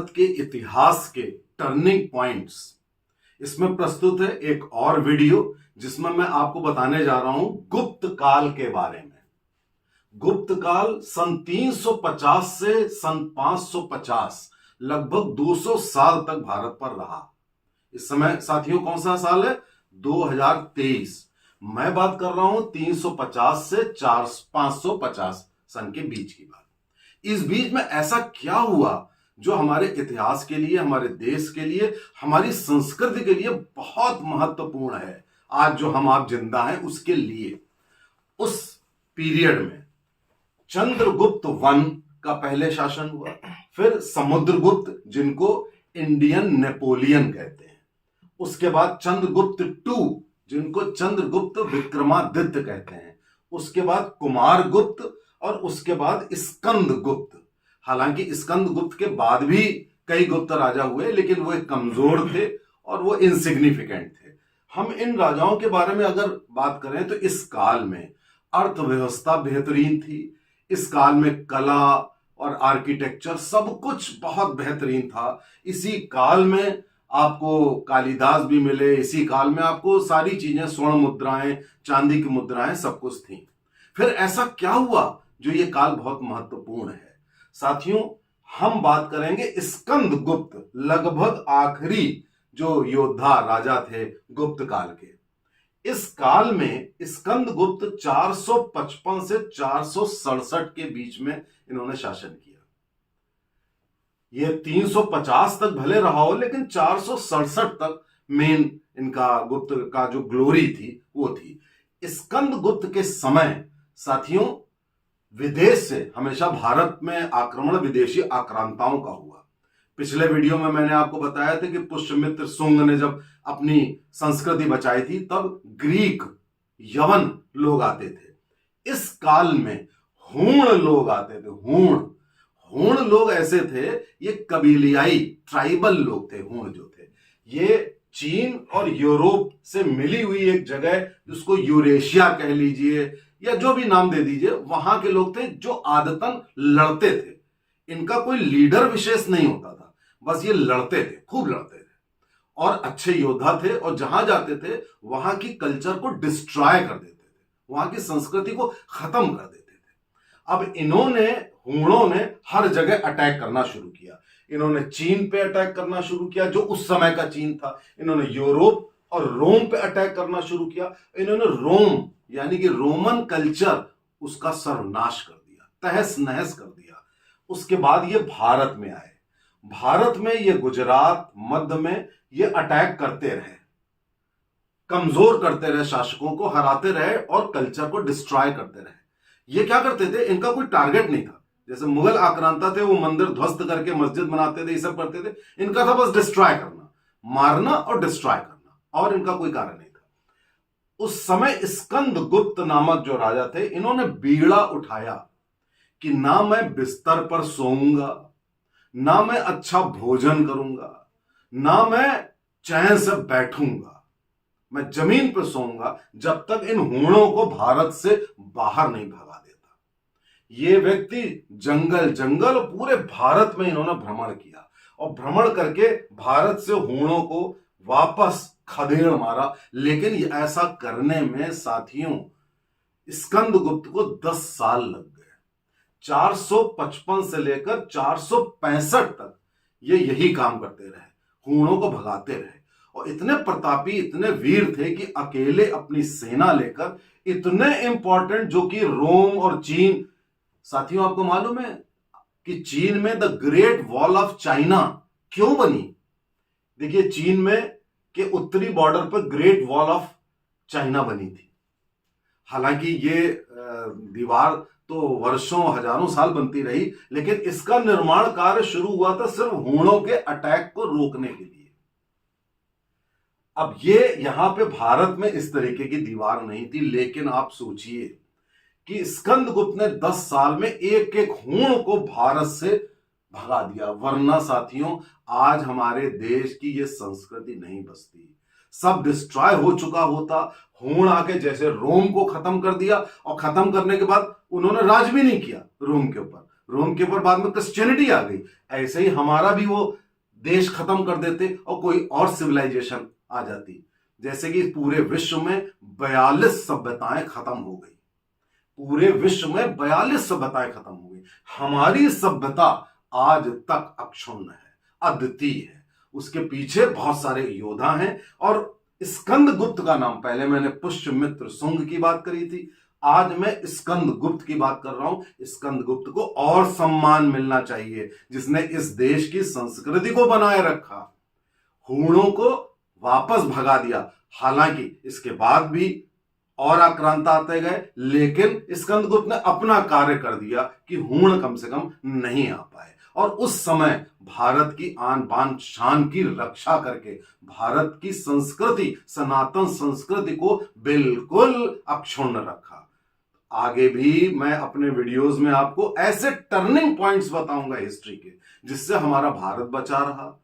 भारत के इतिहास के टर्निंग पॉइंट्स इसमें प्रस्तुत है एक और वीडियो जिसमें मैं आपको बताने जा रहा हूं गुप्त काल के बारे में। गुप्त काल सन 350 से सन 550 लगभग 200 साल तक भारत पर रहा। इस समय साथियों कौन सा साल है? 2023। मैं बात कर रहा हूं 350 से 550 सन के बीच की बात। इस बीच में ऐसा क्या हुआ जो हमारे इतिहास के लिए, हमारे देश के लिए, हमारी संस्कृति के लिए बहुत महत्वपूर्ण है। आज जो हम आप जिंदा हैं उसके लिए। उस पीरियड में चंद्रगुप्त वन का पहले शासन हुआ, फिर समुद्रगुप्त जिनको इंडियन नेपोलियन कहते हैं, उसके बाद चंद्रगुप्त टू जिनको चंद्रगुप्त विक्रमादित्य कहते हैं, उसके बाद कुमारगुप्त और उसके बाद स्कंदगुप्त। हालांकि स्कंदगुप्त के बाद भी कई गुप्त राजा हुए लेकिन वो एक कमजोर थे और वो इनसिग्निफिकेंट थे। हम इन राजाओं के बारे में अगर बात करें तो इस काल में अर्थव्यवस्था बेहतरीन थी। इस काल में कला और आर्किटेक्चर सब कुछ बहुत बेहतरीन था। इसी काल में आपको कालिदास भी मिले, इसी काल में आपको सारी चीजें, स्वर्ण मुद्राएं, चांदी की मुद्राएं सब कुछ थी। फिर ऐसा क्या हुआ जो ये काल बहुत महत्वपूर्ण है? साथियों हम बात करेंगे स्कंदगुप्त, लगभग आखिरी जो योद्धा राजा थे गुप्त काल के। इस काल में स्कंदगुप्त 455 से 467 के बीच में इन्होंने शासन किया। ये 350 तक भले रहा हो लेकिन 467 तक मेन इनका गुप्त का जो ग्लोरी थी वो थी। स्कंदगुप्त के समय साथियों विदेश से हमेशा भारत में आक्रमण विदेशी आक्रांताओं का हुआ। पिछले वीडियो में मैंने आपको बताया था कि पुष्यमित्र शुंग ने जब अपनी संस्कृति बचाई थी तब ग्रीक, यवन लोग आते थे। इस काल में हूण लोग आते थे। हूण लोग ऐसे थे, ये कबीलियाई ट्राइबल लोग थे। हूण जो थे ये चीन और यूरोप से मिली हुई एक जगह जिसको यूरेशिया कह लीजिए या जो भी नाम दे दीजिए, वहां के लोग थे जो आदतन लड़ते थे। इनका कोई लीडर विशेष नहीं होता था, बस ये लड़ते थे, खूब लड़ते थे और अच्छे योद्धा थे और जहां जाते थे वहां की कल्चर को डिस्ट्रॉय कर देते थे, वहां की संस्कृति को खत्म कर देते थे। अब हूणों ने हर जगह अटैक करना शुरू किया। इन्होंने चीन पे अटैक करना शुरू किया जो उस समय का चीन था। इन्होंने यूरोप और रोम पे अटैक करना शुरू किया। इन्होंने रोम यानी कि रोमन कल्चर, उसका सर्वनाश कर दिया, तहस नहस कर दिया। उसके बाद ये भारत में आए। भारत में ये गुजरात, मध्य में ये अटैक करते रहे, कमजोर करते रहे, शासकों को हराते रहे और कल्चर को डिस्ट्रॉय करते रहे। ये क्या करते थे? इनका कोई टारगेट नहीं था। जैसे मुगल आक्रांता थे, वो मंदिर ध्वस्त करके मस्जिद बनाते थे, ये सब करते थे। इनका था बस डिस्ट्रॉय करना, मारना और डिस्ट्रॉय करना, और इनका कोई कारण नहीं था। उस समय स्कंदगुप्त नामक जो राजा थे, इन्होंने बीड़ा उठाया कि ना मैं बिस्तर पर सोऊंगा, ना मैं अच्छा भोजन करूंगा, ना मैं चैन से बैठूंगा, मैं जमीन पर सोऊंगा जब तक इन हूणों को भारत से बाहर नहीं भगा देता। ये व्यक्ति जंगल जंगल और पूरे भारत में इन्होंने भ्रमण किया और भ्रमण करके भारत से हूणों को वापस खदेड़ मारा। लेकिन ऐसा करने में साथियों स्कंदगुप्त को 10 साल लग गए। 455 से लेकर 465 तक ये यही काम करते रहे, हूणों को भगाते रहे। और इतने प्रतापी, इतने वीर थे कि अकेले अपनी सेना लेकर इतने इंपॉर्टेंट जो कि रोम और चीन, साथियों आपको मालूम है कि चीन में the great wall of China क्यों बनी? देखिए चीन में के उत्तरी बॉर्डर पर ग्रेट वॉल ऑफ चाइना बनी थी। हालांकि ये दीवार तो वर्षों, हजारों साल बनती रही, लेकिन इसका निर्माण कार्य शुरू हुआ था सिर्फ हूणों के अटैक को रोकने के लिए। अब ये यहां पे भारत में इस तरीके की दीवार नहीं थी, लेकिन आप सोचिए कि स्कंदगुप्त ने 10 साल में एक एक हूण को भारत से भगा दिया। वरना साथियों आज हमारे देश की ये संस्कृति नहीं बचती, सब डिस्ट्रॉय हो चुका होता। हूण आके जैसे रोम को खत्म कर दिया और खत्म करने के बाद उन्होंने राज भी नहीं किया रोम के ऊपर। रोम के ऊपर बाद में क्रिश्चियनिटी आ गई, ऐसे ही हमारा भी वो देश खत्म कर देते और कोई और सिविलाइजेशन आ जाती। जैसे कि पूरे विश्व में 42 सभ्यताएं खत्म हो गई, पूरे विश्व में 42 सभ्यताएं खत्म हो गई। हमारी सभ्यता आज तक अक्षुण्ण है, अद्वितीय है। उसके पीछे बहुत सारे योद्धा हैं। और स्कंदगुप्त का नाम, पहले मैंने पुष्यमित्र शुंग की बात करी थी, आज मैं स्कंदगुप्त की बात कर रहा हूं। स्कंदगुप्त को और सम्मान मिलना चाहिए, जिसने इस देश की संस्कृति को बनाए रखा, हूणों को वापस भगा दिया। हालांकि इसके बाद भी और आक्रांत आते गए, लेकिन स्कंदगुप्त ने अपना कार्य कर दिया कि हूण कम से कम नहीं आ पाए। और उस समय भारत की आन बान शान की रक्षा करके भारत की संस्कृति, सनातन संस्कृति को बिल्कुल अक्षुण्ण रखा। आगे भी मैं अपने वीडियोस में आपको ऐसे टर्निंग पॉइंट्स बताऊंगा हिस्ट्री के, जिससे हमारा भारत बचा रहा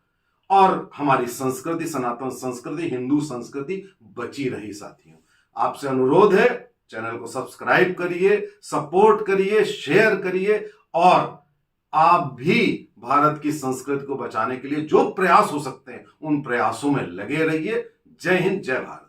और हमारी संस्कृति, सनातन संस्कृति, हिंदू संस्कृति बची रही। साथियों, आपसे अनुरोध है, चैनल को सब्सक्राइब करिए, सपोर्ट करिए, शेयर करिए और आप भी भारत की संस्कृति को बचाने के लिए जो प्रयास हो सकते हैं उन प्रयासों में लगे रहिए। जय हिंद, जय भारत।